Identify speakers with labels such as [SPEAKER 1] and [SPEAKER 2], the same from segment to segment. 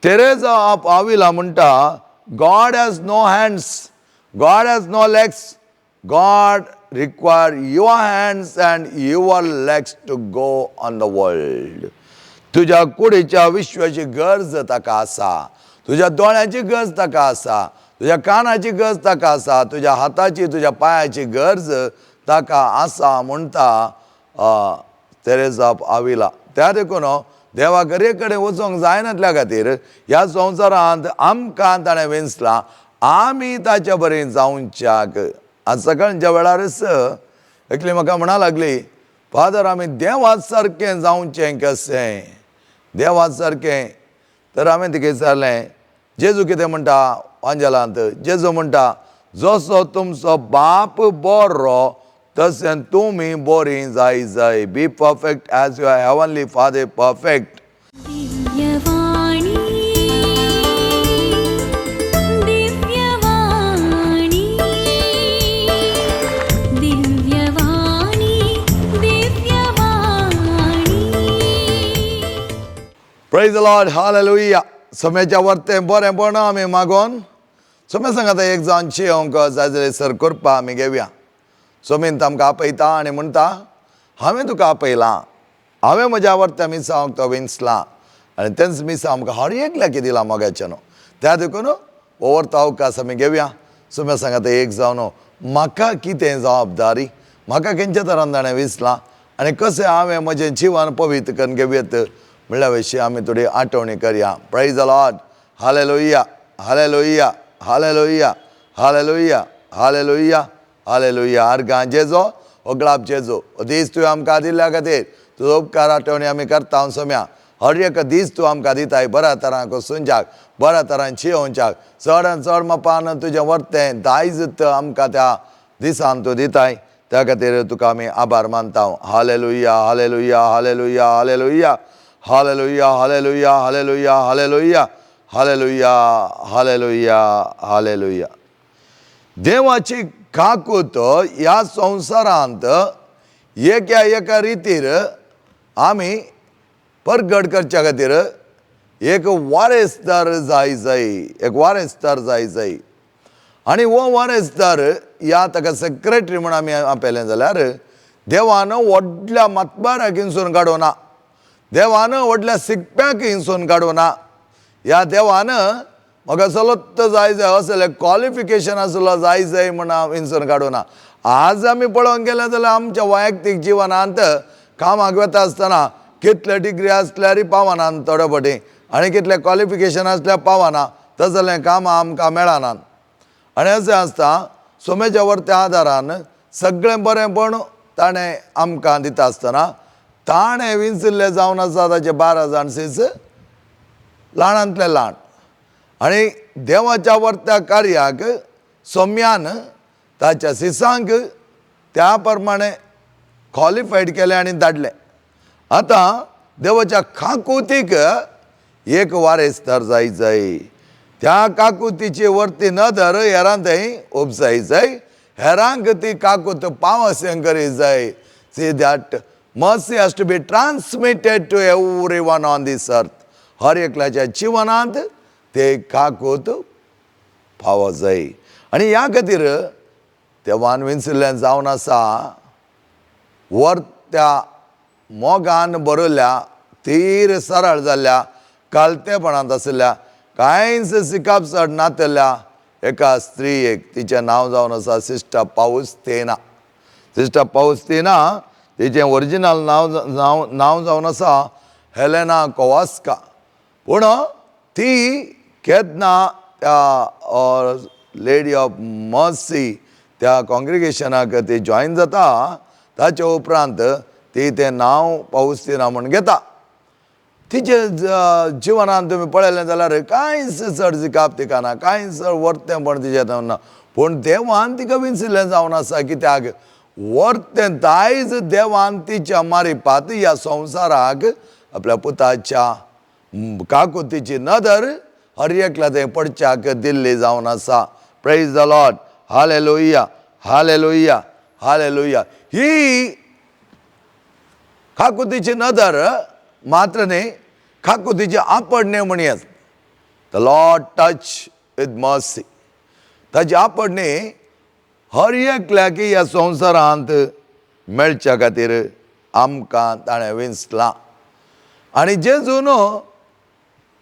[SPEAKER 1] Teresa of Avila म्हणटा, God has no hands, God has no legs, God require your hands and your legs to go on the world. तुझ्या कुडीच्या विश्वाची गरज ताका आसा, तुझ्या दोळ्याची गरज ताका आसा, तुझ्या कानाची गरज ताका आसा, तुझ्या हाताची तुझ्या पायाची गरज ताका आसा म्हणटा तेरेसा ऑफ आविला. त्या देखून देवा घरे कडेन वचोंक जायनातल्या खातीर ह्या संवसारांत आमकां ताणें वेंचला, आमी ताच्या बरें जावच्याक. आज सकाळच्या वेळारच एकली म्हाका म्हणा लागली, फादर आमी देवा सारकें जावचें कशें, देवा सारकें. तर हांवें तिका विचारलें, जेजू कितें म्हणटा अंजलांत? जेजू म्हणटा, जसो तुमचो बाप बरो तशें तुमी बरीं जाय. Be perfect as your heavenly father perfect.
[SPEAKER 2] दिव्यवाणी दिव्यवाणी दिव्यवाणी दिव्यवाणी.
[SPEAKER 1] Praise the Lord, hallelujah. सोम्याच्या वर्तें बरेंपण आमी मागोन सोम्या सांगात एक जावन शेवंक जाय जाल्यार सर करपा आमी घेवया. सोमीन आमकां आपयता आनी म्हणटा, हांवें तुका आपयलां, हांवें म्हज्या वर्त्या मिसांक तो विंचलां आनी तेंच मिसां आमकां हर एकल्या कितें दिलां मोग्याचें न्हू. त्या देखून ओवरतो अवकाश आमी घेवया. सोम्या सांगात एक जावन म्हाका कितें जबाबदारी, म्हाका खंयच्या तरान ताणें विंचलां आनी कशें हांवें म्हजें जिवन पवित्र करून घेवयत म्हणल्या विशीं आमी थोडी आठवणी करया. Praise the Lord, hallelujah hallelujah hallelujah hallelujah hallelujah hallelujah. आर्गां जेजो, ओगळाप जेजो, दीस तुवें आमकां दिल्ल्या खातीर तुजो उपकार आठवणी आमी करता. सोम्या हर एक दीस तूं आमकां दिताय बऱ्या तरान कोसूंच्याक, बऱ्या तरान शिंवच्याक, चडान चड मापान तुजें वर्तें दायज आमकां त्या दिसान तूं दिताय. त्या खातीर तुका आमी आभार मानता. Hallelujah hallelujah hallelujah hallelujah hallelujah hallelujah hallelujah hallelujah hallelujah hallelujah hallelujah. देवाची काकूत ह्या संवसारांत एका रितीर आमी परगट करच्या खातीर एक वारेस्तार जाय, एक वारेस्तार जाय. आनी हो वारेस्तार ह्या ताका सेक्रेटरी म्हूण आमी आपयलें जाल्यार देवान व्हडल्या मतबाराक हिंसून काडूना, देवान व्हडल्या शिकप्याक हिंसून काडूना. ह्या देवान म्हाका चलत जाय असलें क्वॉलिफिकेशन आसलो जाय म्हूण हिंसून काडूना. आज आमी पळोवंक गेले जाल्यार आमच्या वैयक्तीक जिवनांत कामाक वता आसतना कितले डिग्री आसल्यार पावना थोडे फावटी आनी कितले क्वॉलिफिकेशन आसल्यार पावना, तसलें कामां आमकां मेळनात. आनी अशें आसता सोम्याच्या वर्त्या आदारान सगळें बरेंपण ताणें आमकां दिता आसतना ताणें विंचल्ले जावन आसा ताचे 12 जाण सीस ल्हानांतले ल्हान. आनी देवाच्या वर्त्या कार्याक सोम्यान ताच्या सिसांक त्या प्रमाणे क्वॉलिफायड केले आनी धाडले. आतां देवाच्या काकुतीक एक वारेस्तार जाय. त्या काकुतीची वर्ती नदर हेरां थंय उपसाय जाय, हेरांक ती काकूत पावसें करी जाय. See that mercy has to be transmitted to everyone on this earth. हर एकल्याच्या जिवनांत ते काकूत पावो जाय. आनी ह्या खातीर देवान विंचल्लें जावन आसा वर्त्या मोगान बरयल्या, तीर सरळ जाल्ल्या, कालतेपणांत आसल्या, कांयच सिकाप चड नातल्या एका स्त्रीयेक, तिचें नांव जावन आसा सिस्टर पाउस्तेना. सिस्टर पाउस्तेना तिचें ओरिजिनल नांव जावन आसा हेलेना कोवास्का. पूण ती केन्ना त्या लेडी ऑफ मर्सी त्या कॉंग्रिगेशनाक ती जॉयन जाता ताचे उपरांत ती तें नांव पाउस्तेना म्हूण घेता. तिचे जिवनांत तुमी पळयलें जाल्यार कांयच चड जिकाप तिका ना, कांयच चड वर्तेंपण तिचें ना. पूण देवान तिका विंचल्लें जावन आसा, कित्याक वर्तें दायज देवान तिच्या मारिपात ह्या संवसाराक आपल्या पुताच्या काकुतीची नदर हर एकल्या थंय पडच्याक दिल्ली जावन आसा. Praise the Lord, hallelujah hallelujah hallelujah. ही काकुतीची नदर मात्र न्ही, काकुतीची आपड न्ही म्हणयात. The Lord touch with mercy. ताची आपणनी हर एकल्याक ह्या संवसारांत मेळच्या खातीर आमकां ताणें विंचलां. आनी जेजू न्हू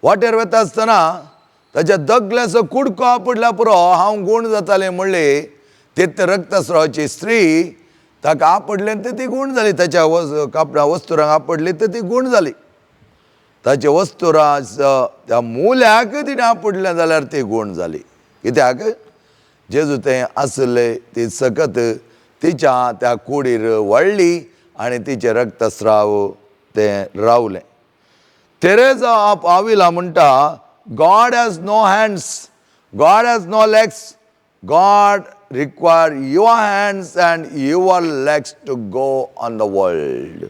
[SPEAKER 1] वाटेर वता आसतना ताच्या दगल्याचो कुडको आपडल्या पुरो हांव गूण जातालें म्हणली. तेत रक्तस्रावाची स्त्री ताका आपडलें तर ती गूण जाली. ताच्या कापडा वस्तुरांक आपडली तर ती गूण जाली. ताच्या वस्तुरां त्या मुल्याक तिणें आपडलें जाल्यार ती गूण जाली. कित्याक जेजू तें आसले ती सकत तिच्या त्या कुडीर वळ्ळी आनी तिचें रक्तस्राव तें रावलें. तेरेजा ऑफ आविला म्हणटा, God has no hands, God has no legs, God require your hands and your legs to go on the world.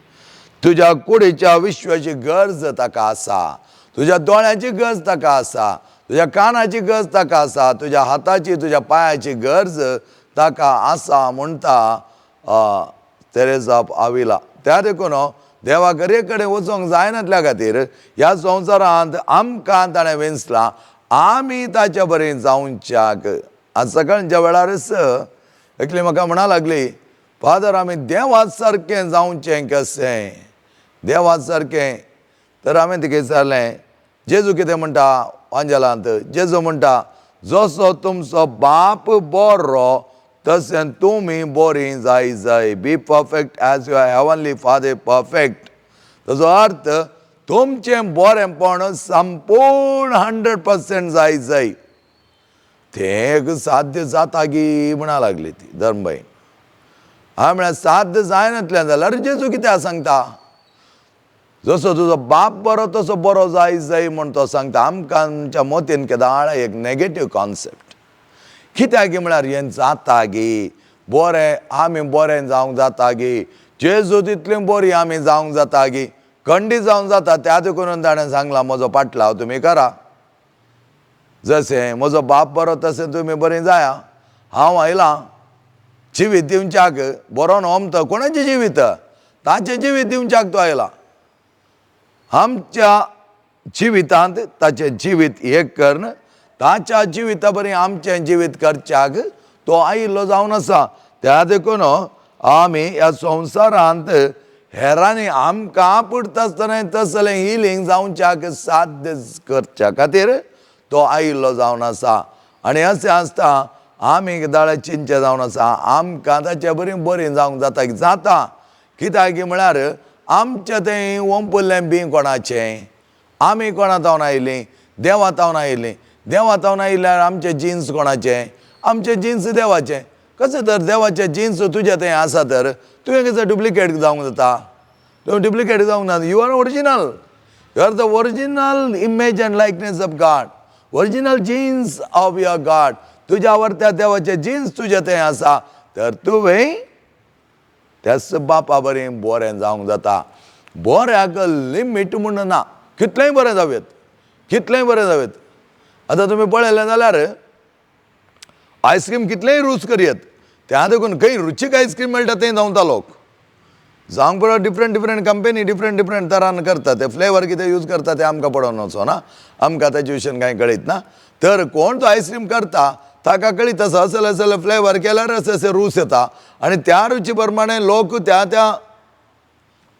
[SPEAKER 1] तुज्या कुडीच्या विश्वाची गरज ताका आसा, तुज्या दोळ्याची गरज ताका आसा, तुज्या कानाची गरज ताका आसा, तुज्या हाताची तुज्या पांयाची गरज ताका आसा म्हणटा तेरेजा ऑफ आविला. त्या देखून देवा घरे कडेन वचोंक जायनातल्या खातीर ह्या संवसारांत आमकां ताणें विंचलां आमी ताच्या बरें जावच्याक. आज सकाळच्या वेळारच एकली म्हाका म्हणा लागली, फादर आमी देवा सारकें जावचें कशें, देवा सारकें. तर हांवें तिका विचारलें जेजू कितें म्हणटा अंजलांत. जेजू म्हणटा, जसो तुमचो बाप बरो तशें तुमी बरीं जाय. Be perfect as your heavenly father perfect. ताचो अर्थ तुमचें बरेंपण संपूर्ण 100% जाय. तें साध्य जाता गी म्हणा लागली ती धर्मबाईन. हांवें म्हळ्यार साध्य जायनातलें जाल्यार जेजू कित्याक सांगता, जसो तुजो बाप बरो तसो बरो जाय म्हण तो सांगता. आमकां आमच्या मतीन केदाळ एक नेगेटीव कॉन्सेप्ट. कित्याक म्हळ्यार हें जाता गी, बरें आमी बरें जावंक जाता गी, जेजू तितली बरी आमी जावंक जाता गी, खंडी जावंक जाता. त्या देखून ताणें सांगलां म्हजो पाटलाव तुमी करा, जशें म्हजो बाप बरो तशें तुमी बरीं जाया. हांव आयलां जिवीत दिवच्याक. बरो न्हू अमतो कोणाचें जिवीत, ताचें जिवीत दिवच्याक तो आयला. आमच्या जिवितांत ताचें जिवीत एक करन, ताच्या जिविता बरें आमचें जिवीत करच्याक तो आयिल्लो जावन आसा. त्या देखून आमी ह्या संवसारांत हेरांनी आमकां आपडटा आसतना तसलें हिलींग जावच्याक साध्य करच्या खातीर तो आयिल्लो जावन आसा. आनी अशें आसता आमी दाळे चिंचे जावन आसा आमकां ताचे बरीं जावंक जाता. कित्याक म्हळ्यार आमचें तें ओंपुल्लें बी कोणाचें, आमी कोणा तावन आयलीं, देवा तावन आयलीं. देवा तावन आयिल्ल्यार आमचें जिन्स कोणाचें, आमचें जिन्स देवाचें. कशें तर देवाचें जिन्स तुजें थंय आसा तर तुवें कशें डुप्लिकेट जावंक जाता. तुवें डुप्लिकेट जावंक ना. You are original, you are the original image and likeness of God, original genes of your God. तुज्या आवडत्या देवाचें जिन्स तुजें थंय आसा तर तुवें त्याच बापा बरें जावंक जाता. बऱ्याक लिमीट म्हूण ना, कितलेंय बरें जावेत, कितलेंय बरें जावेत. आतां तुमी पळयलें जाल्यार आयस्क्रीम कितलेंय रूच करयत, त्या देखून खंय रुचीक आयस्क्रीम मेळटा थंय धांवता लोक. जावंक पुरो डिफरंट कंपनी डिफरंट तरान करता. ते फ्लेवर कितें यूज करता तें आमकां पडोन वचो ना, आमकां ताचे विशयी कांय कळीत ना. तर कोण तो आयस्क्रीम करता ताका कळीत आसा असले फ्लेवर केल्यार असे रूच येता. आनी त्या रुची प्रमाणे लोक त्या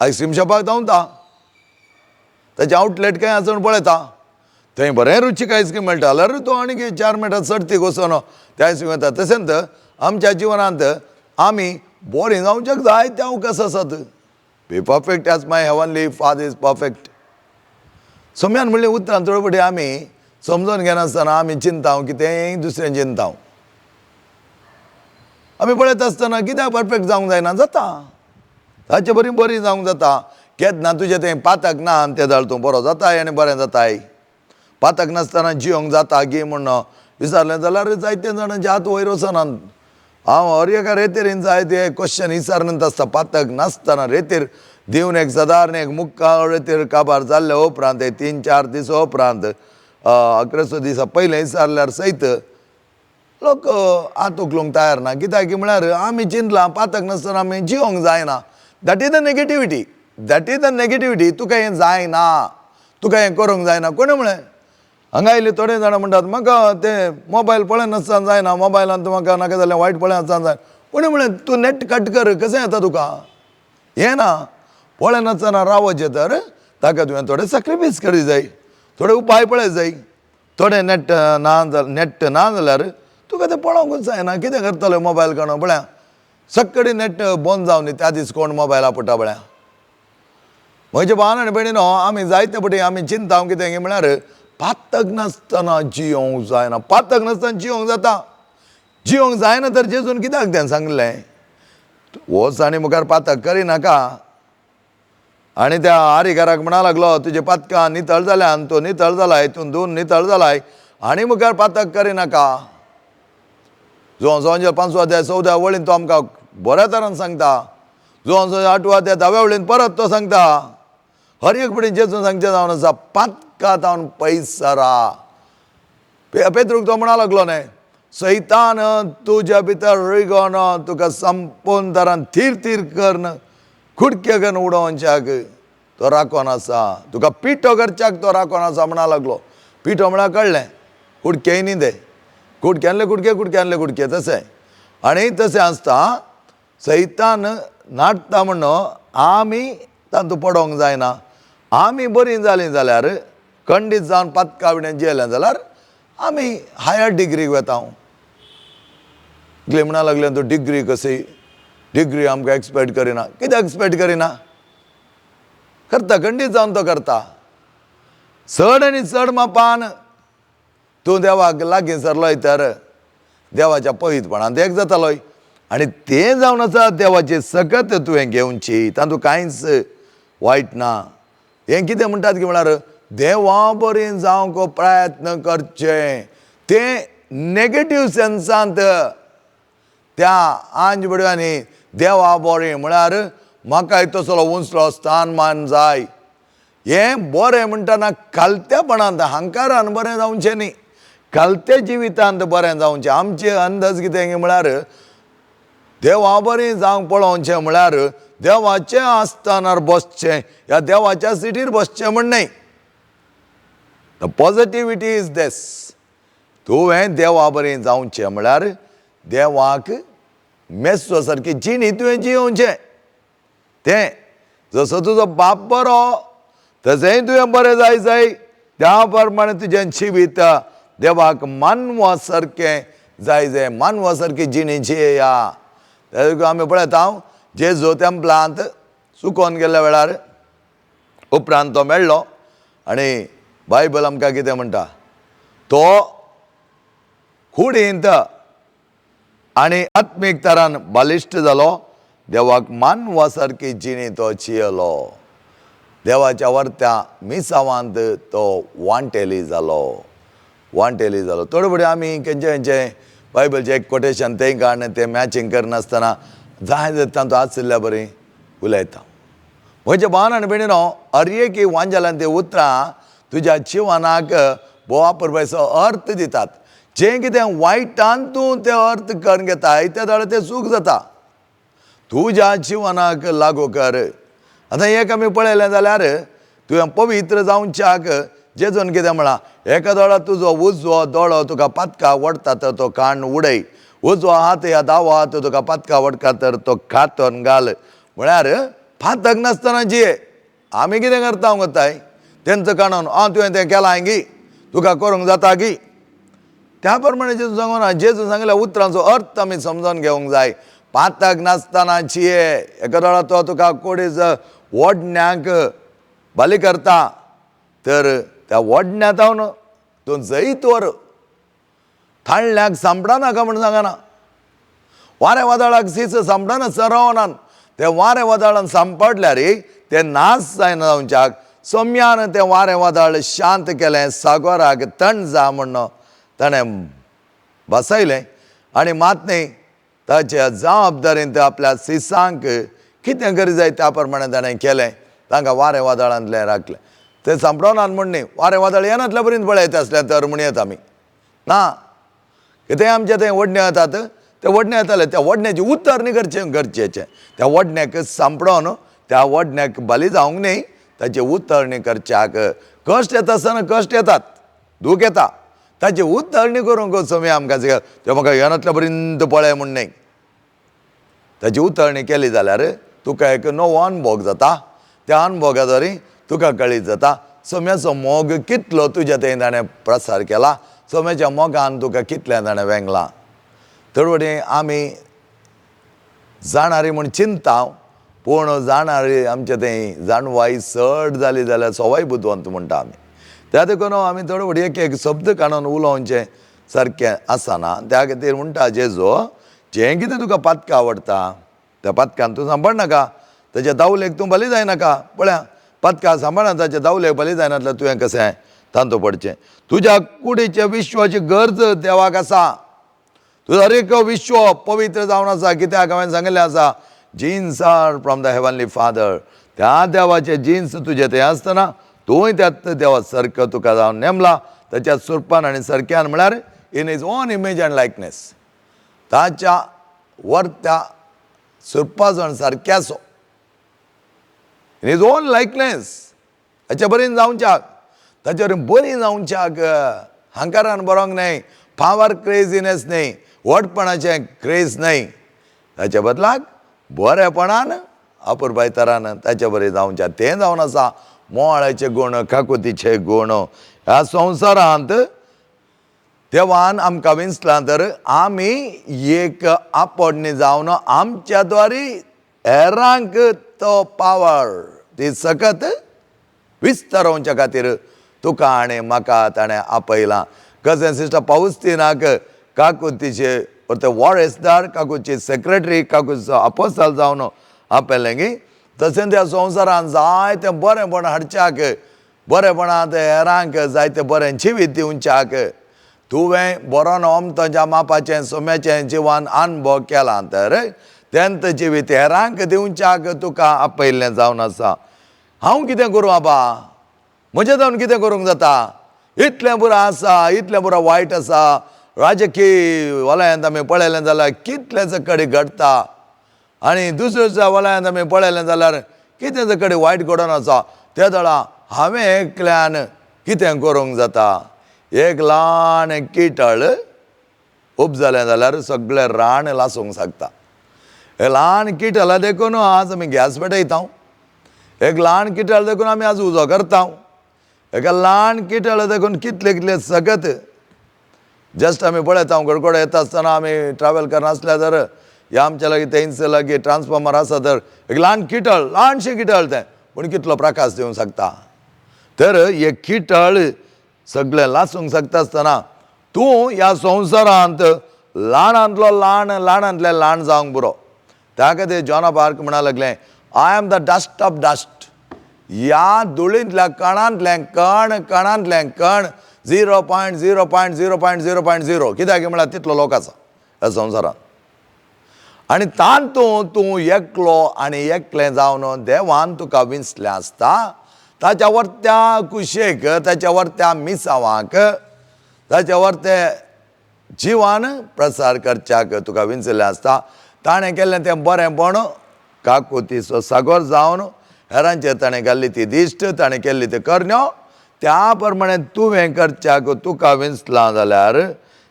[SPEAKER 1] आयस्क्रीम शॉपाक धांवता, ताचे आउटलेट खंय आसून पळयता. थंय बरें रुचीक आयस्क्रीम मेळटा जाल्यार तो आनीक 4 मिनटां सर्तीक वचोन ते आयस्क्रीम येता. तशेंच आमच्या जिवनांत आमी बरीं जावच्याक जायते अवकाश आसात. Be perfect as my heavenly father is perfect. सोम्यान म्हणलें उतरां चड फावटी आमी समजून घेनासतना आमी चिंताव कितेंय दुसरें चिंताव. आमी पळयत आसतना कित्याक परफेक्ट जावंक जायना, जाता ताचे बरी जावंक जाता. केन्ना तुजें तें पातक ना आनी तें जाल्यार तूं बरो जाताय आनी बरें जाताय. पातक नासतना जियोंक जाता गी म्हण विचारलें जाल्यार जायते जाणांचे हात वयर वचनात. हांव हर एका रेतीर जायते क्वेश्चन विचारनत आसता. पातक नासतना रेतीर दिवन एक सादारण एक मुक्काळ रेतीर काबार जाल्ल्या उपरांत 3-4 दीस उपरांत 11 दिसा पयलें विचारल्यार सयत लोक हात उखलूंक तयार ना. कित्याक म्हळ्यार आमी चिंतलां पातक नासतना आमी जियोंक जायना. That is the negativity, that is the negativity. तुका हें जायना, तुका हें करूंक जायना. कोणें म्हळें? हांगा थोडे जाणां म्हणटात म्हाका ते मोबायल पळय नासतना जायना, मोबायलांत म्हाका नाका जाल्यार वायट पळय नासतना जाय. कोणी म्हणलें तूं नेट कट कर, कशें येता तुका? हें ना, पळय नासतना रावचें तर ताका तुवें थोडे सॅक्रिफायस करी जाय, थोडे उपाय पळय जाय. थोडे नेट ना जाल्यार तुका तें पळोवंकूच जायना. कितें करतलो मोबायल काडून पळया, सक्कडी नेट बंद जावन त्या दीस कोण मोबायल आपटा पळया. म्हजे भावान आनी भयणीनो, आमी जायते फावटी आमी चिंता कितें म्हळ्यार पातक नासतना जियोंक जायना. पातक नासतना जियोंक जाता. जियोंक जायना तर जेजून कित्याक तें सांगलें? वच आनी मुखार पातक करिनाका. आनी त्या आरिकाराक म्हणा लागलो, तुजे पातकां नितळ जाल्या आनी तो नितळ जाला, हितून धुवन नितळ जालाय, आनी मुखार पातक करिनाका. जो 5 अध्याय 14 वळीन तो आमकां बऱ्या तरान सांगता. जो 8 अध्याय 10 वळीन परत तो सांगता. हर एक फुडें जेजून सांगचें जावन आसा, पातकां तावन पयस सरा. पेत्रूक तो म्हणा लागलो न्हय, सैतान तुज्या भितर रिगोन तुका संपूर्ण तरान थीर करन, कुडके करून उडोवच्याक तो राखोन आसा. तुका पिठो करच्याक तो राखोन आसा म्हणा लागलो. पिठो म्हळ्यार कळ्ळें, कुडके न्ही ते, कुडक्यांतले कुडके तशें. आनी तशें आसता, सैतान नाटता म्हणून आमी तातूंत पडोवंक जायना. आमी बरीं जालीं जाल्यार, खंडीत जावन पातका बिडें जियेलें जाल्यार आमी हायर डिग्रीक वता. कितें म्हणा लागलें, तो डिग्री कशी, डिग्री आमकां एक्सपेक्ट करिना. कित्याक एक्सपेक्ट करिना? करता, खंडीत जावन तो करता. चड आनी चड मापान तूं देवाक लागीं सरलोय तर देवाच्या पवित्रपणांत एक जातालोय. आनी तें जावन आसा देवाची सकत तुवें घेवची, तातूंत कांयच वायट ना. हें कितें म्हणटात की म्हळ्यार देवा बरीं जावंक प्रयत्न करचे. तें नेगेटीव सेन्सांत त्या आंज बडव्यांनी देवा बरें म्हळ्यार म्हाकाय तसलो उंचलो स्थानमान जाय. हें बरें म्हणटना कालतेपणांत, अहंकारान बरें जावचें न्ही, कालते जिवितांत बरें जावचें. आमचे अंदाज कितें म्हळ्यार देवा बरीं जावंक पळोवचें म्हळ्यार देवाचें आस्थानार बसचें, ह्या देवाच्या सिटीर बसचें म्हण न्हय. द पॉजिटिविटी इज दीस. तुवें देवा बरीं जावचें म्हळ्यार देवाक मेस्तो सारकी जिणी तुवें जियोवचें. तें जसो तुजो बाप बरो तशेंय तुवें बरें जाय. त्या प्रमाणे तुजें जिवीत देवाक मानवा सारकें जाय. मानवा सारकी जिणी जियेया. आमी पळयता, जेजू तेंपलांत सुकोवन गेल्ल्या वेळार उपरांत तो मेळ्ळो. आनी बायबल आमकां कितें म्हणटा, तो कुडींत आनी आत्मीक तरान बलिश्ट जालो. देवाक मानवा सारकी जिणी तो जियेलो. देवाच्या वर्त्या मिसावांत तो वांटेली जालो. थोडे फुडें आमी खंयचें बायबलचें एक कोटेशन तें काडून तें मॅचींग करनासतना जाय तातूंत आशिल्ल्या बरीं उलयता. म्हज्या भावान आनी भयणीनो, हर एक वांजेलान तें उतरां तुज्या जिवनाक वापरपाचो अर्थ दितात. जें कितें वायटान तूं तें अर्थ करून घेताय त्या वेळार तें सूख जाता. तुज्या जिवनाक लागू कर. आतां एक आमी पळयलें जाल्यार तुवें पवित्र जावच्याक जेजून कितें म्हणलां, एका दोळा तुजो उजवो दोळो तुका पातका वडटा तर तो काण उडय. उजवो हात या दावो हात तुका पातका वडटा तर तो खातोन घाल. म्हळ्यार पातक नासतना जिये. आमी कितें करता कोताय, तेंचं काणून तुवें तें केलां गी, तुका करूंक जाता गी. त्या प्रमाणे जेजू सांगून ना, जेजू सांगल्या उतरांचो अर्थ आमी समजून घेवंक जाय. पातक नासतना जिये. एका दोळा तो तुका कोडीज ओडण्याक बली करता तर त्या ओडण्यात तूं जैत वर. थाळण्याक सांपडा नाका म्हण सांगना. वारें वादळाक सीस सांपडना सरवनान. तें वारें वादळान सांपडल्यार तें नाश जायना जावच्याक सोम्यान तें वारें वादळ शांत केलें. सागराक थंड जा म्हणून ताणें बसयलें. आनी मात न्ही, ताच्या जबाबदारेन ते आपल्या सिसांक कितें करी जाय त्या प्रमाणे ताणें केलें. तांकां वारें वादळांतलें राखलें. तें सांपडोनान म्हण न्ही, वारें वादळ येनातल्या पर्यंत पळयता आसलें तर म्हणयत आमी ना. कितें आमचें तें ओडण्यो येतात, ते ओडण्यो येताले, त्या ओडण्याची उतर न्ही गरजेचें. त्या ओडण्याक सांपडोन त्या ओडण्याक बली जावंक न्ही, ताची उतर न्ही करच्याक. कश्ट येता आसतना कश्ट येतात, दूख येता ताची उतरणी करूंक समय आमकां ते म्हाका येनातल्या पर्यंत पळय म्हण न्ही. ताची उतरणी केली जाल्यार तुका एक नवो अनुभव जाता. त्या अनुभवाद्वारे तुका कळीत जाता सम्याचो मोग कितलो तुज्या थंय ताणें प्रसार केला, सम्याच्या मोगान तुका कितलें ताणें वेंगलां. थोडे आमी जाणारी म्हूण चिंता, पूण जाणारी आमचे थंय जाणवाई चड जाली जाल्यार सवाय बुदवंत म्हणटा आमी. त्या देखून आमी थोडे एक एक शब्द काडून उलोवचें सारकें आसना. त्या खातीर म्हणटा जेजो, जें कितें तुका पातकां आवडटा त्या पातकान तूं सांबाळनाका, ताच्या दावलेक तूं बली जायनाका. पळया, पातकां सांबाळना ताच्या दावलेक बली जायनातल्यार तुवें कशें तांतो पडचें. तुज्या कुडीचे विश्वाची गरज देवाक आसा. तुजो हर एक विश्व पवित्र जावन आसा. कित्याक हांवें सांगिल्लें आसा, genes are from the heavenly father. त्या देवाचे जिन्स तुजे थंय आसतना तूंय त्याच देवा सारको तुका जावन नेमला, ताच्या सुरपान आनी सारक्यान म्हळ्यार in his own image and likeness. ताच्या वर्त्या सुरपाचो सारक्याचो इन इज ओन लायकनेस. ताचे बरें जावच्याक, ताचे वरवीं बरी जावच्याक हांकारान बरोंक न्हय, पावर क्रेझीनेस न्हय, वटपणाचें क्रेज न्हय. ताच्या बदलाक बरेपणान अपुरबायतरान ताचे बरें जावचें तें जावन आसा. मोळ्याचे गूण, काकुतीचे गूण ह्या संवसारांत देवान आमकां विंचला तर आमी एक आपडणी जावन आमच्या द्वारे हेरांक तो पावर ती सकत विस्तारोवच्या खातीर तुका आनी म्हाका ताणें आपयलां. कशें सिस्टर पावुस्तिनाक काकुतीचे ते वॉरेस्दार, काकूची सेक्रेटरी, काकूचो अपोस्टल जावन आपयलें गी, तशें त्या संवसारान जायतें बरेंपण हाडच्याक, बरेपणांत हेरांक जायतें बरें जिवीत दिवच्याक तुवें बरो नवमताच्या मापाचें सोम्याचें जिवन अनुभव केलां तर तेंत जिवीत हेरांक दिवच्याक तुका आपयल्लें जावन आसा. हांव कितें करूं बाबा? म्हजें जावन कितें करूंक जाता? इतलें बरें आसा, इतलें बरो वायट आसा. राजकीय वलयांत आमी पळयलें जाल्यार कितलेंच कडेन घडटा, आनी दुसऱ्या वलयांत आमी पळयलें जाल्यार कितेंच कडेन वायट घडोवन आसा. त्या दळा हांवें एकल्यान कितें करूंक जाता? एक ल्हान किटळ उब जालें जाल्यार सगळें रान लासूंक शकता. हे ल्हान किटला देखून आज आमी गॅस पेटयता. एक ल्हान किटळ देखून आमी आज उजो करता. एका ल्हान किटळ देखून कितले कितले सगत जस्ट आमी पळयता. गडगडो येता आसतना आमी ट्रॅव्हल करनासल्या तर ह्या आमच्या लागीं तेंच लागीं ट्रान्सफॉर्मर आसा तर एक ल्हान किटळ, ल्हानशें किटळ तें, पूण कितलो प्रकाश दिवंक शकता. तर हे किटळ सगळें लासूंक शकता आसतना तूं ह्या संवसारांत ल्हानांतलो ल्हान, ल्हानांतले ल्हान जावंक पुरो. त्या खातीर जॉन पार्क म्हणा लागलें, I am the dust of dust. ह्या धुळींतल्या कणांतलें कण, कणांतलें कण 0.0.0.0.0 कित्याक म्हळ्यार तितलो लोक आसा ह्या संवसारांत. आनी तातूंत तूं एकलो आनी एकलें जावन देवान तुका विंचलें आसता. ताच्या वर्त्या कुशेक, ताच्या वर्त्या मिसावांक, ताच्या वर्ते जिवान प्रसार करच्याक तुका विंचलें आसता. ताणें केल्लें तें बरेंपण काकुतीचो सागोर जावन हेरांचेर ताणें घाल्ली ती दिश्ट, ताणें केल्ली ती करण्यो, त्या प्रमाणे तुवें करच्याक तुका विंचलां जाल्यार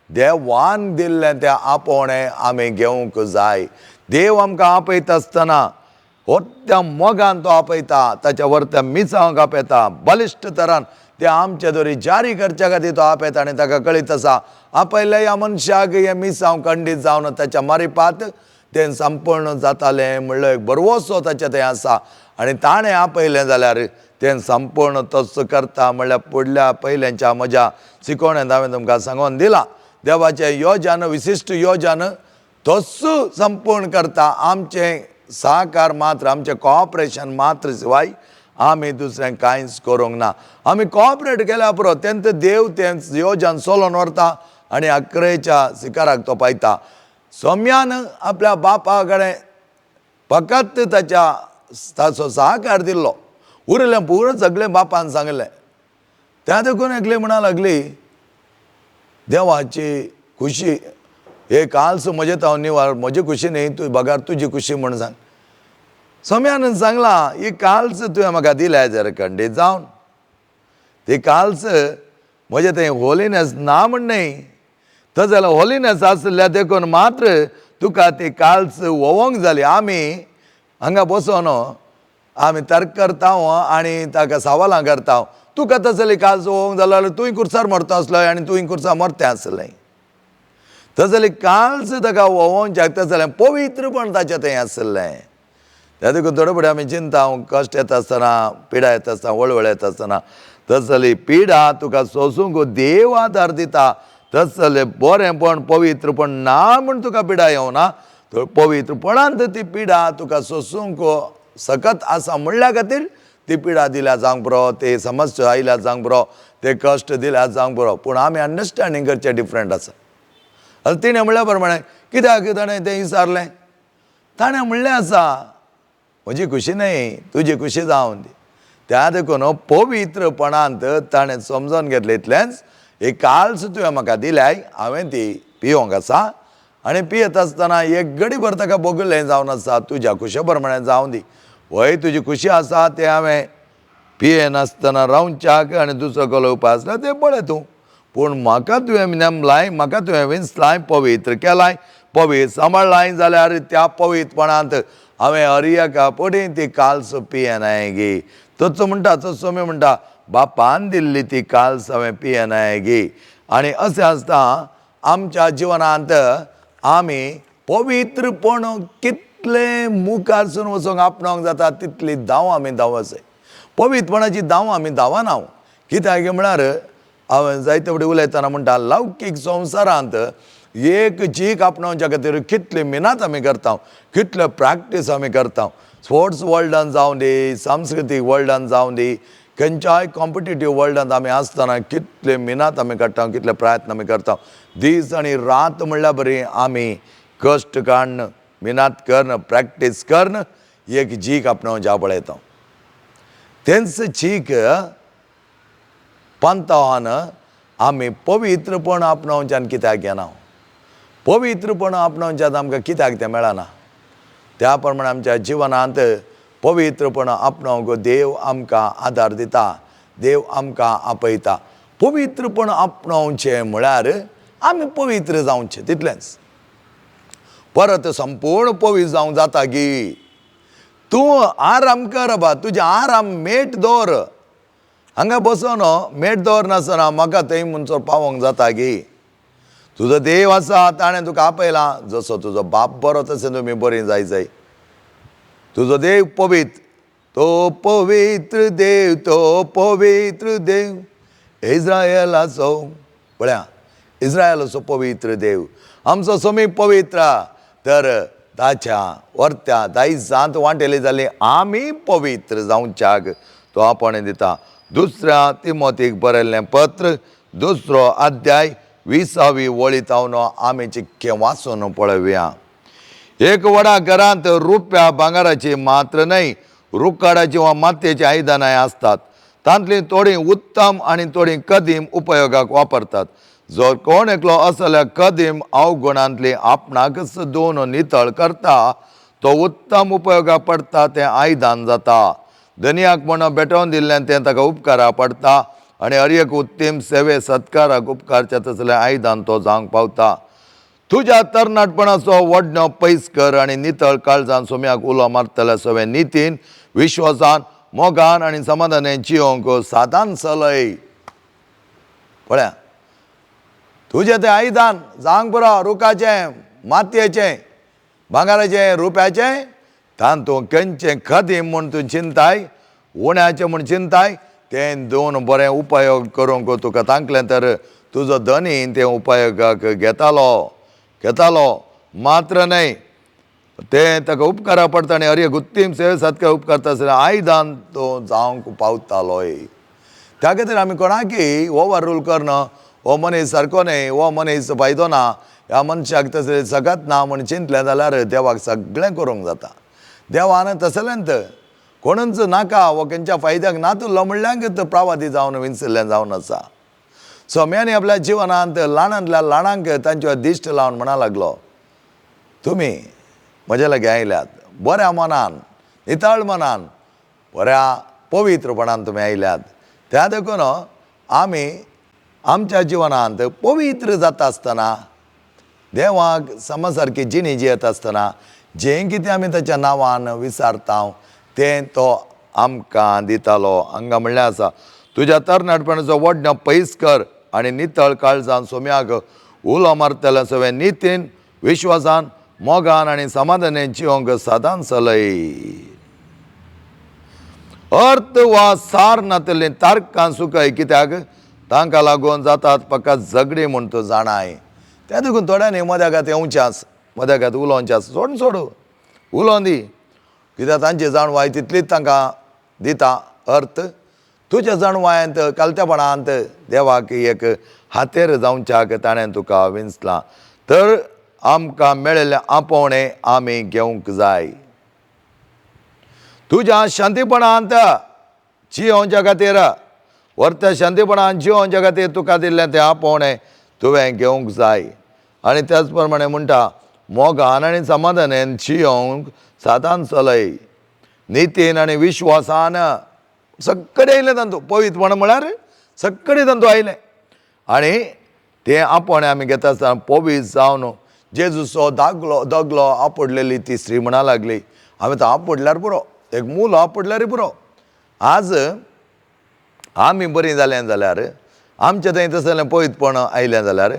[SPEAKER 1] देवान दिल्लें तें आपोवणें आमी घेवंक जाय. देव आमकां आपयता आसतना त्या मोगान तो आपयता, ताच्या वर्त्या मिसांक आपयता, बलिश्ट तरान ते आमचे दोरी जारी करच्या खातीर तो आपयता. आनी ताका कळीत आसा आपयल्या ह्या मनशाक हे मिसांव खंडीत जावन ताच्या मारिपात तें संपूर्ण जातालें म्हणल्यार एक बरवोसो ताच्या थंय आसा. आनी ताणें आपयलें जाल्यार तें संपूर्ण तस करता. म्हणल्यार फुडल्या पयल्यांच्या म्हज्या शिकोवण्यांत हांवें तुमकां सांगून दिलां, देवाचें योजन, विशिश्ट योजन तस संपूर्ण करता. आमचें सहकार मात्र, आमचें कॉपरेशन मात्र शिवाय आमी दुसरें कांयच करूंक ना. आमी कॉपरेट केल्या पुरो तेंत देव तें योजन चलोवन व्हरता आनी अकरेच्या शिखराक तो पायता. सोम्यान आपल्या बापा कडेन फकत ताचो सहकार दिल्लो, उरलें पुरो सगळें बापान सांगलें. त्या देखून एकली म्हणा लागली, देवाची खुशी हे काल्स म्हजे ताव निवार, म्हजी खुशी न्ही, तूं बगार तुजी खुशी म्हण सांग. सोम्यान सांगलां, ही काल्स तुवें म्हाका दिल्या जर खंडीत जावन, ती काल्स म्हणजे ते होलीनेस ना म्हण न्ही तर जाल्यार होलीनेस आसल्या देखून मात्र तुका ती काल्स वोवंक जाली. आमी हांगा बसून आमी तर्क करता आनी ताका सवालां करता. तुका तसली काल्स वोवंक जालो जाल्यार तुवें कुर्सार मरता आसलो आनी तुवें कुर्सार मरतें आसलें. तसली काल्स ताका वोवंक शकता जाल्यार पवित्रपण ताचें थंय आसलें. त्या देखून थोडे फुडें आमी चिंता कश्ट येता आसतना, पिडा येता आसतना, वळवळ येता आसतना तसली पिडा तुका सोंसूंक देव आदार दिता. तसलें बरेंपण पवित्रपण ना म्हूण तुका पिडा येवना. पवित्रपणांत ती पिडा तुका सोंसूंक सकत आसा म्हणल्या खातीर ती पिडा दिल्या जावंक बरो, ते समस्या आयल्या जावंक बरो, ते कश्ट दिल्या जावंक बरो. पूण आमी अंडरस्टँडींग करचें डिफरंट आसा. तिणें म्हणल्या प्रमाणे कित्याक ताणें तें विचारलें? ताणें म्हणलें आसा म्हजी खुशी न्ही, तुजी खुशी जावन दी. त्या देखून पवित्रपणांत ताणें समजून घेतलें इतलेंच, एक काल्स तुवें म्हाका दिल्याय, हांवें ती पिवंक आसा आनी पियेत आसतना एक घडीभर ताका बोगुलें जावन आसा, तुज्या खुशे प्रमाणे जावं दी. वय तुजी खुशी आसा तें हांवें पियेनासतना रावच्याक आनी दुसरो कसलो उपाय आसल्यार तें पळय तूं. पूण म्हाका तुवें नेमलाय, म्हाका तुवें विंचलाय, पवित्र केलाय, पवित्र सांबाळलाय जाल्यार त्या पवित्रपणांत हांवें अर्यका पडी ती काल्स पियेनाय गे. तसो म्हणटा, तसो मी म्हणटा बापान दिल्ली ती काल्स हांवें पियेनाय गे. आनी अशें आसता आमच्या जिवनांत आमी पवित्रपण कितले मुखार सून वचोंक आपणावंक जाता तितली धांव आमी धांवच. पवित्रपणाची धांव आमी धांवना. कित्याक म्हळ्यार हांवें जायते फुडें उलयतना म्हणटा लौकीक संवसारांत एक जीक आपणावच्या खातीर कितली मेहनत आमी करता, कितले प्रॅक्टीस आमी करता. स्पोर्ट्स वर्ल्डान जावं दी, सांस्कृतीक वर्ल्डान जावं दी, खंयच्याय कॉम्पिटिटीव वर्ल्डांत आमी आसतना कितले मेहनत आमी काडटा, कितले प्रयत्न आमी करता. दीस आनी रात म्हणल्यार बरी आमी कश्ट काडन, मेहनत करन, प्रॅक्टीस करन एक जीक आपणावच्या पळयता. तेंच चीक पंथावान आमी पवित्रपण आपणावच्यान कित्याक घेना? पवित्रपण आपणावच्यान आमकां कित्याक तें मेळना? त्या प्रमाणे आमच्या जिवनांत पवित्रपण आपणावंक देव आमकां आदार दिता, देव आमकां आपयता. पवित्रपण आपणावचें म्हळ्यार आमी पवित्र जावचें तितलेंच. परत संपूर्ण पवित्र जावंक जाता गी. तूं आराम कर बा, तुजें आराम मेट दवर. हांगा बसून मेट दवरनासतना म्हाका थंय म्हणसर पावोंक जाता गी. तुजो देव आसा, ताणें तुका आपयला. जसो तुजो बाप बरो तशें तुमी बरी जाय. तुजो देव पवित्र, तो पवित्र देव, तो पवित्र देव इस्रायेलाचो. पळया, इस्रायेलाचो पवित्र देव आमचो समीप पवित्र. तर ताच्या वर्त्या दायजांत वांटेली जाली आमी पवित्र जावच्याक तो आपण दिता. दुसऱ्या तिमोथीक बरयल्लें पत्र 2 अध्याय 20वी वळीत आमी चिक्के वाचून पळोवया. एक व्हडा घरांत रुप्या भांगाराची मात्र न्हय, रुखाडाची वा मातयेची आयदनां आसतात. तांतली थोडी उत्तम आनी थोडी कदीम उपयोगाक वापरतात. जर कोण एकलो असल्या कदीम अवगुणांतली आपणाकच दोन नितळ करता, तो उत्तम उपयोगाक पडटा तें आयदान जाता. धनियाक म्हणून भेटोवन दिल्लें तें ताका उपकारा पडटा आनी हर उत्तम सेवे सत्काराक उपकारच्या तसलें आयदान तो जावंक पावता. तुज्या तरणाटपणाचो वडणो पयस कर आनी नितळ काळजान सोम्याक उलो मारतल्या सवे नितीन, विश्वासान, मोगान आनी समाधानान जियोंक सादान चलय. पळया, तुजें तें आयदान जावंक बरो रुखाचें, मातयेचें, भांगाराचें, रुप्याचें, तातूंत खंयचें खदीम म्हूण तूं चिंताय, उण्याचें म्हूण चिंताय, तें दोन बरें उपयोग करूंक तुका सांगलें तर तुजो धनी तें उपयोगाक घेतालो मात्र न्हय, तें ताका उपकारा पडटा आनी हर एक उत्तीम सेवे सत्कार उपकारता आसतना आयदान तो जावंक पावतालोय. त्या खातीर आमी कोणाकय ओवर रूल करना, हो मनीस सारको न्हय, हो मनीस फायदो ना, ह्या मनशाक तसलें सगत ना म्हूण चिंतलें जाल्यार देवाक सगळें करूंक जाता. देवान तसलेंत कोणूच नाका वो खंयच्या फायद्याक नातुल्लो म्हणल्यार प्रवादी जावन विंचल्लें जावन आसा. सोम्यानी आपल्या जिवनांत ल्हानांतल्या ल्हानांक तांचे दिश्ट लावन म्हणा लागलो, तुमी म्हजे लागीं आयल्यात बऱ्या मनान, नितळ मनान, बऱ्या पवित्रपणान तुमी आयल्यात. त्या देखून आमी आमच्या जिवनांत पवित्र जाता आसतना देवाक समा सारकी जिणी जियेत आसतना जें कितें आमी ताच्या नांवान विचारता तें तो आमकां दितालो. हांगा म्हणल्यार आसा, तुज्या तरणाटपणाचो वडणो पयस कर आनी नितळ काळजान सोम्याक उलो मारतलें सगळें नितीन विश्वासान मोगान आनी समाधानान जिवंक सदांच चलय. अर्थ वा सार नातलें तारकां सुकय, कित्याक तांकां लागून जातात फकत झगडी म्हूण तूं जाणाय. त्या देखून थोड्यांनी मद्यागात येवच्यास, मद्यागात उलोवच्यास, सोडू उलोवन दी, कित्याक तांची जाणवाय तितलीच तांकां दिता अर्थ. तुज्या जाणवायांत कालत्यापणांत देवाक एक हातेर जावच्याक ताणें तुका विंचलां. तर आमकां मेळिल्लें आपोवणें आमी घेवंक जाय. तुज्या शांतीपणांत जियोवच्या खातीर, वर्त शांतीपणान जियोवच्या खातीर तुका दिल्लें तें आपोवणें तुवें घेवंक जाय. आनी त्याच प्रमाणे म्हणटा, मोगान आनी समाधानान जियोवंक सदांच चलय. नितीन आनी विश्वासान सगळे येयले तांतू. पवित्रपण म्हळ्यार सगळे तांतू आयले. आनी तें आपोवणें आमी घेता आसतना पवित्र जावन जेजूचो दगलो आपडलेली ती स्त्री म्हणा लागली, हांवें तो आपडल्यार पुरो, एक मूल आपडल्यारूय पुरो. आज आमी बरीं जालें जाल्यार, आमचें थंय तसलें पवित्रपण आयलें जाल्यार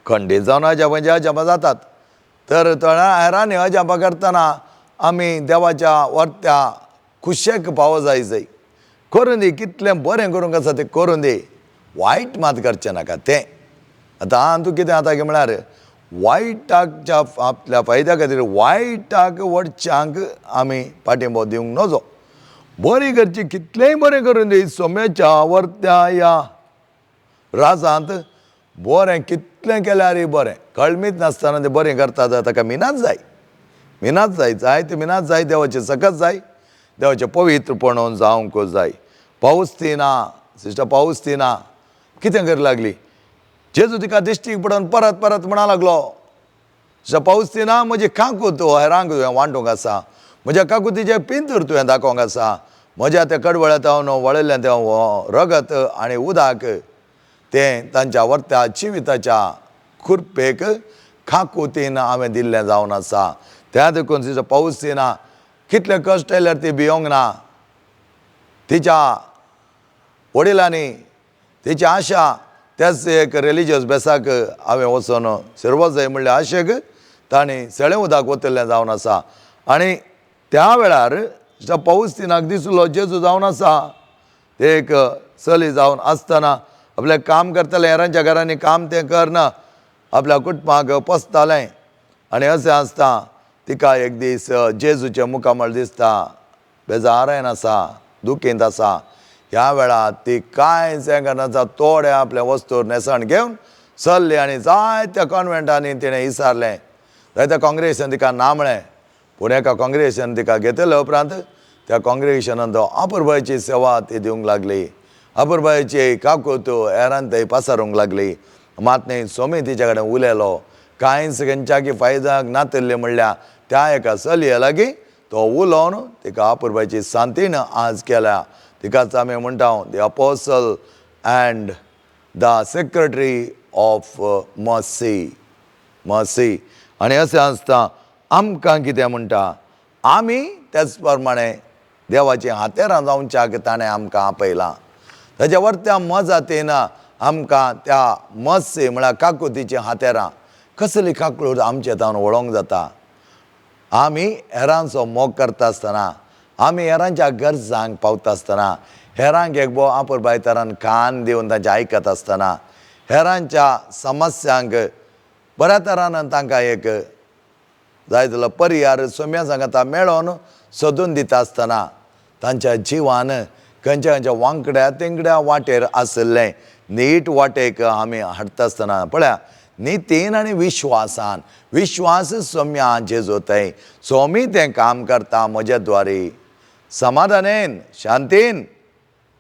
[SPEAKER 1] खंडीत जावन अजापां जातात. तर थोड्या हेरांनी अजापां करतना आमी देवाच्या वर्त्या खुशेक पावो जाय. करून दी, कितलें बरें करूंक आसा तें करून दी, वायट मात करचें नाका तें. आतां तूं कितें जाता की म्हळ्यार वायटाच्या आपल्या फायद्या खातीर वायटाक वडच्यांक आमी पाठिंबो दिवंक नजो. बरी करची, कितलेंय बरें करून दी. सोम्याच्या वर्त्या ह्या राजांत बरें कितलें केल्यारय बरें, कळमीत नासतना तें बरें करता जाल्यार ताका मिनात जाय. मिनात जाय तें मिनात जाय, देवाचें सकत जाय, देवाचें पवित्रपण जावंक जाय. पावसतीना सिस्टर पावसतीना कितें कर लागली, जेजू तिका दिश्टीक पडोवन परत परत म्हणा लागलो, सिस्टर पावसतीना म्हजी काकूत हेरांक तुवें वांटूंक आसा, म्हज्या काकूतीचें पिंतूर तुवें दाखोवंक आसा, म्हज्या त्या कडवळ्यांत वळयल्लें तें रगत आनी उदक तें तांच्या वर्त्या जिविताच्या खुरपेक काकुतीन हांवें दिल्लें जावन आसा. त्या देखून सिस्टर पावसतीना कितले कश्ट आयल्यार ती भियोंक ना. तिच्या वडिलांनी तिची आशा त्याच एक रिलिजियस बेसाक हांवें वचोन शिरवो जाय म्हणल्या आशेक ताणें सेळें उदक वतल्लें जावन आसा. आनी त्या वेळार पावसतीनाक दिसलो जेजू जावन आसा. ते एक चली जावन आसतना आपलें काम करतालें, हेरांच्या घरांनी काम तें करना, आपल्या कुटुंबाक पसतालें. आनी अशें आसता तिका एक दीस जेजूच्या मुखामळ दिसता, बेजारायन आसा, दुखींत आसा. ह्या वेळार ती कांयच हें करनासा, थोडे आपल्या वस्तूर नेसण घेवन चल्ली आनी जायत्या कॉन्वेंटांनी तिणें विचारलें. जायत्या काँग्रेगेशन तिका नामळें, पूण एका काँग्रेगेशन तिका घेतले उपरांत त्या काँग्रेगेशनान तो अपुरबायेची सेवा ती दिवंक लागली. अपुरबायेची काकूत हेरांत थंय पासारूंक लागली. मात न्ही सोमी तिच्या कडेन उलयलो. कांयच खंयच्याकी फायद्याक नातिल्ली म्हणल्या त्या एका चलये लागीं तो उलोवन तिका अपुरबायेची सांतीन आज केल्या. तिकाच आमी म्हणटा the apostle and the secretary of mercy. आनी अशें आसता आमकां कितें म्हणटा, आमी त्याच प्रमाणे देवाची हातेरां जावच्याक ताणें आमकां आपयलां. ताच्या वर्त्या मजातीन आमकां त्या मस्सी म्हळ्यार काकुतीची हातेरां कसली काकूळ आमचे तावन वळोवंक जाता. आमी हेरांचो मोग करता आसतना, आमी हेरांच्या गरजांक पावता आसतना, हेरांक एक अपुरबाय तरान कान दिवन तांचें आयकत आसतना, हेरांच्या समस्यांक बऱ्या तरान तांकां एक जाय जाल्यार पर्याय सोम्या सांगाता मेळोन सोदून दिता आसतना, तांच्या जिवान खंयच्या खंयच्या वांकड्या तिंगड्या वाटेर आशिल्लें नीट वाटेक आमी हाडटा आसतना पळया, नितीन आनी विश्वासान, विश्वास सोम्या जेजोताय, सोमी तें काम करता म्हज्या द्वारे समाधानेन, शांतीन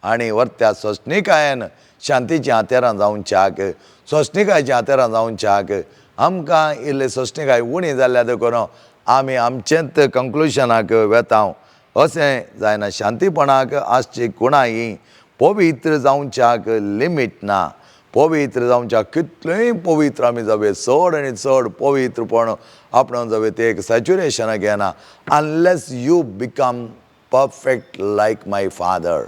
[SPEAKER 1] आनी वर्त्या सोंसणिकायेन शांतीच्या हातेरां जावच्याक, सोंसणिकायेच्या हातेरां जावच्याक. आमकां इल्ले सोंसणिकाय उणी जाल्ल्या देखून आमी आमचेंच कंक्लुजनाक वेता. अशें जायना. शांतीपणाक आसची कुणाय पवित्र जावच्याक लिमीट ना. पवित्र जावच्या कितलेंय पवित्र आमी जावे चड आनी चड पवित्रपण आपण जावे ते एक सॅच्युरेशनाक येना unless you become perfect like my father.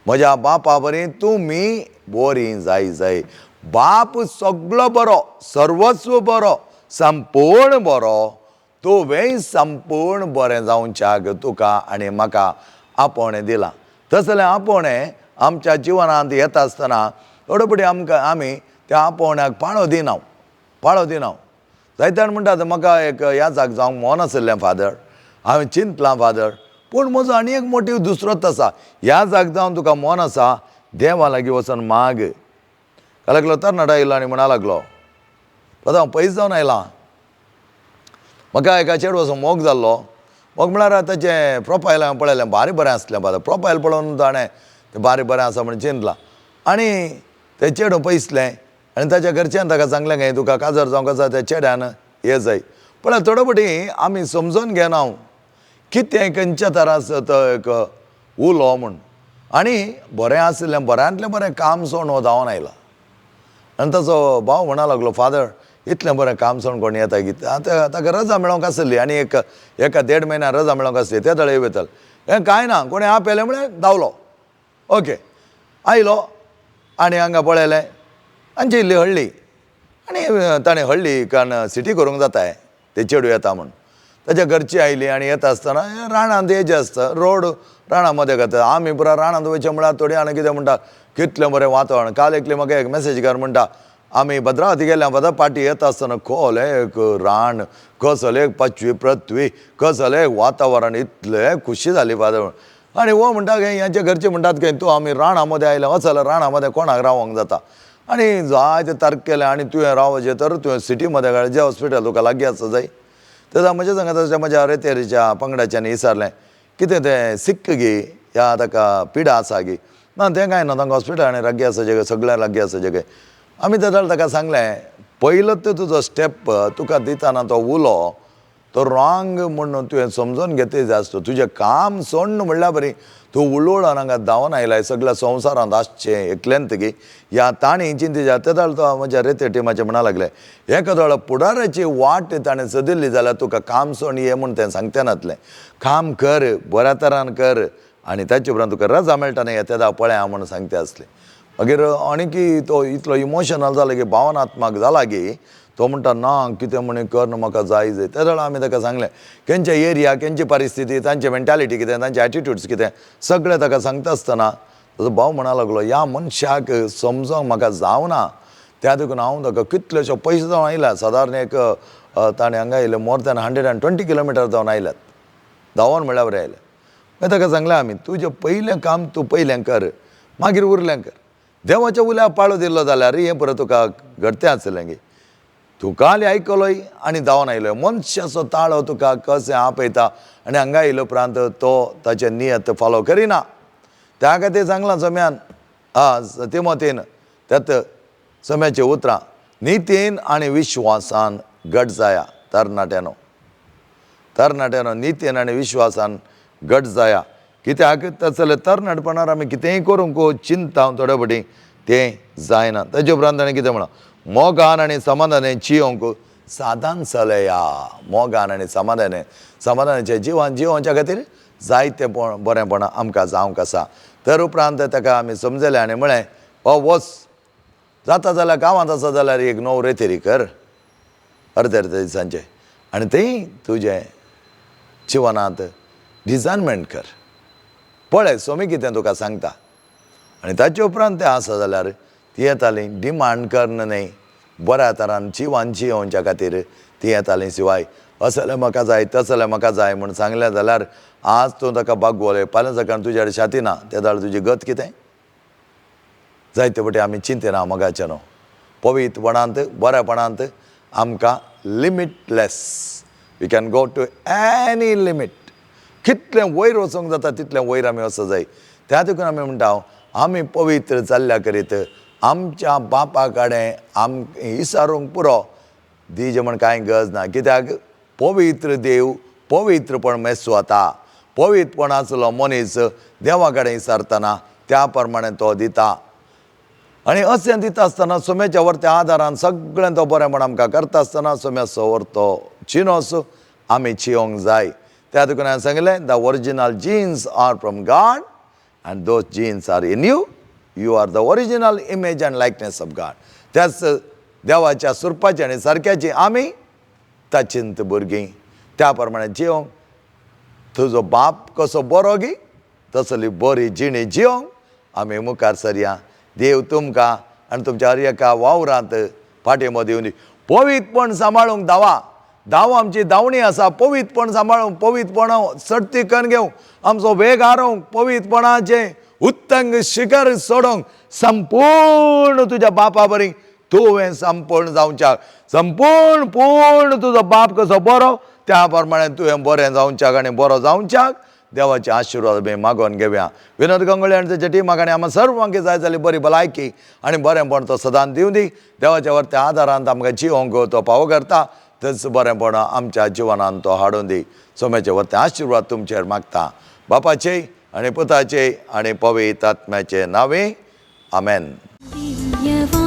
[SPEAKER 1] म्हज्या बापा बरी तुमी बरी जाय. बाप सगळो बरो, सर्वस्व बरो, संपूर्ण बरो. तुवेंय संपूर्ण बरें जावच्याक तुका आनी म्हाका आपोवणें दिलां. तसलें आपोवणें आमच्या जिवनांत येता आसतना थोडे आमी त्या आपोवण्याक पाळो दिना. जायत्यान म्हणटात म्हाका एक ह्या जाग जावंक मोन आशिल्लें फादर, हांवें चिंतलां फादर, पूण म्हजो आनी एक मोटीव दुसरोच आसा. ह्या जाग जावन तुका मोन आसा, देवा लागीं वचून माग. काल एकलो तरणाटो आयलो आनी म्हणा लागलो, फादर हांव पयस जावन आयलां. म्हाका एका चेडूं वचून मोग जाल्लो. मोग म्हळ्यार ताचें प्रोफायल हांवें पळयलें, भारी बरें आसलें फादर. प्रोफायल पळोवन ताणें तें भारी बरें आसा म्हण चिंतलां. आनी तें चेडूं पयसलें आनी ताच्या घरच्यान ताका सांगलें काय तुका काजर जावंक आसा त्या चेड्यान हें जाय. पण थोडे फावटी आमी समजून घेना कितें खंयच्या तरास तो एक उलो म्हूण. आनी बरें आशिल्लें, बऱ्यांतलें बरें काम सोडून हो धांवन आयला. आनी ताचो भाव म्हणा लागलो, फादर इतलें बरें काम सोडून कोण येता कितें? आतां ताका रजा मेळोंक आसली आनी एका 1.5 म्हयन्यान रजा मेळोंक आसली. ते थळें वयतले. हें कांय ना, कोणें आपयलें म्हळ्यार धांवलो. ओके, आयलो आनी हांगा पळयलें आनी इल्ली हळ्ळी. आनी ताणें हळ्ळी कारण सिटी करूंक जाता ते चेडूं येता म्हूण. ताच्या घरचीं आयलीं आनी येता आसतना राणांत हेजें आसता, रोड राणां मदें घाता. आमी पुरो राणांत वयचें म्हळ्यार थोडीं जाणां कितें म्हणटा, कितलें बरें वातावरण. काल एकली म्हाका एक मॅसेज कर म्हणटा, आमी भद्रावती गेल्या फादर पार्टी येता आसतना खोल एक रान, कसलें एक पच्वी पृथ्वी, कसलें एक वातावरण, इतलें खुशी जाली फादर. आनी हो म्हणटा खंय ह्याचे घरचे म्हणटात खंय तूं आमी राणा मदें आयल्या, वचल्यार राणा मदें कोणाक रावोंक जाता. आनी जायते तर्क केले आनी तुवें रावचें तर तुवें सिटी मदें काडलें, जें हॉस्पिटल तुका लागीं आसा जाय. तेन्ना म्हज्या सांगात म्हज्या रेतेरीच्या पंगडाच्यांनी विचारलें, कितें तें सिक्क गी ह्या ताका पिडा आसा गी? ना तें कांय ना, तांकां हॉस्पिटल आनी लागीं आसा जेगे, सगळ्यां लागीं आसा जेगे. आमी ताका सांगलें, पयलोच तुजो स्टेप तुका दितना तो उलो तो रॉंग म्हणून तुवें समजून घेतली जाय आसता. तुजें काम सोडून म्हणल्यार बरी, तूं उलोवडान हांगा धांवन आयलाय सगळ्या संवसारांत आसचें एकल्यांत गी ह्या ताणें चिंती जाय. ते तो म्हज्या रेते टिमाचे म्हणा लागले, एका वेळा पुढाराची वाट ताणें सदिल्ली जाल्यार तुका काम सोडून ये म्हूण तें सांगता नासलें. काम कर, बऱ्या तरान कर आनी ताचे उपरांत तुका रजा मेळटा न्ही येता पळया म्हणून सांगता आसलें. मागीर आनीकी तो इतलो इमोशनल जाला की भावनात्मक जाला की तो म्हणटा ना कितें म्हणे कर ना म्हाका जाय. त्या वेळा आमी ताका सांगलें खंयच्या एरिया, खंयची परिस्थिती, तांची मेंटॅलिटी कितें, तांचे एटिट्यूड्स कितें सगळें ताका सांगता आसतना ताजो भाव म्हणा लागलो, ह्या मनशाक समजोंक म्हाका जावना. त्या देखून हांव ताका कितलेशे पयशे जावन आयल्या. सादारण एक ताणें हांगा आयले मोर दॅन 120 किलोमिटर जावन आयल्यात, धांवोन म्हळ्यार बरें आयले. मागीर ताका सांगलें आमी, तुजें पयलें काम तूं पयलें कर, मागीर उरलें कर. देवाच्या उल्या पाळो दिल्लो जाल्यार हें परत तुका घडतें आसलें गे. तूं काल आयकलोय आनी धांवन आयलोय. मनशाचो ताळो तुका कशें आपयता आनी हांगा आयलो उपरांत तो ताचें नियत फॉलो करिना. त्या खातीर सांगलां सम्यान तिमोथीन त्यात सम्याचीं उतरां, नितीन आनी विश्वासान घट जाया. तरणाट्यानो नितीन आनी विश्वासान घट जाया. कित्याक तसलें तरणाटपणान आमी कितेंय करूंक चिंता थोडे फावटी तें जायना. ताचे उपरांत ताणें कितें म्हणलां, मोगान आनी समाधानान जियोंक साधन चलया. मोगान आनी समाधानाचें जिवन जिवोवच्या खातीर जायतें बरेंपणां आमकां जावंक आसा. तर उपरांत ताका आमी समजलें आनी म्हळें, वच जाता जाल्यार गांवांत आसा जाल्यार एक 9 रेतेरी कर अर्दे दिसांचें आनी तें तुजें जिवनांत डिजायनमेंट कर. पळय स्वामी कितें तुका सांगता. आनी ताचे उपरांत तें आसा जाल्यार ती येतालीं डिमांड करना न्ही, बऱ्या तरान जिवन जियोवच्या खातीर ती येतालीं. शिवाय असलें म्हाका जाय तसलें म्हाका जाय म्हूण सांगलें जाल्यार आज तूं ताका बागोवलें, फाल्यां सकाळ तुजे कडेन शाती ना, त्या दाळ तुजी गत कितें? जायते फावटी आमी चिंतिना मोगाचें न्हू. पवित्रपणांत बऱ्यापणांत आमकां limitless, we can go to any limit. कितलें वयर वचूंक जाता तितलें वयर आमी वचूंक जाय. त्या देखून आमी म्हणटा आमी पवित्र जाल्ल्या करीत आमच्या बापा कडेन विचारूंक पुरो दिजे म्हण कांय गरज ना. कित्याक पवित्र देव पवित्रपण मेजता. पवित्रपण आसलो मनीस देवा कडेन विचारतना त्या प्रमाणे तो दिता. आनी अशें दिता आसतना सोम्याच्या वरत्या आदारान सगळें तो बरेंपण आमकां करता आसतना सोम्याचो वरतो जिनोस आमी जियोंक जाय. त्या देखून हांवें सांगलें the original genes are from God and those genes are in you. You are the original image and likeness of God. त्याच देवाच्या सुरपाची आनी सारक्याची आमी ताचींत भुरगीं. त्या प्रमाणे जियोंक तुजो बाप कसो बरो गी तसली बरी जिणी जियोंक आमी मुखार सरया. देव तुमकां आनी तुमच्या हर एका वावरांत फाटीं दिवन पवित्रपण सांबाळूंक धांवा. धांव आमची धांवणी आसा. पवित्रपण सांबाळूंक, पवित्रपण सर्ती करून घेवंक, आमचो वेग हारोवंक, पवित्रपणाचें उत्तंग शिखर सोडोवंक संपूर्ण तुज्या बापा बरी तुवें संपूर्ण जावच्याक. संपूर्ण पूर्ण तुजो बाप कसो बरो त्या प्रमाणे तुवें बरें जावच्याक आनी बरो जावच्याक देवाचे आशिर्वाद आमी मागोवन घेवया. विनोद गंगोळे आनी तेच्या टिमाक आनी आमी सर्वांक जाय जाली बरी भलायकी आनी बरेंपण तो सदांच दिवं दी. देवाच्या वरत्या आदारांत आमकां जियोंक तो फावो करता. तेच बरेंपण आमच्या जिवनांत तो हाडून दी. सोम्याचे वरते आशिर्वाद तुमचेर मागता. बापाचे आनी पुताचे आनी पवित्र आत्म्याचे नांवे. आमेन.
[SPEAKER 2] दिव्यवाणी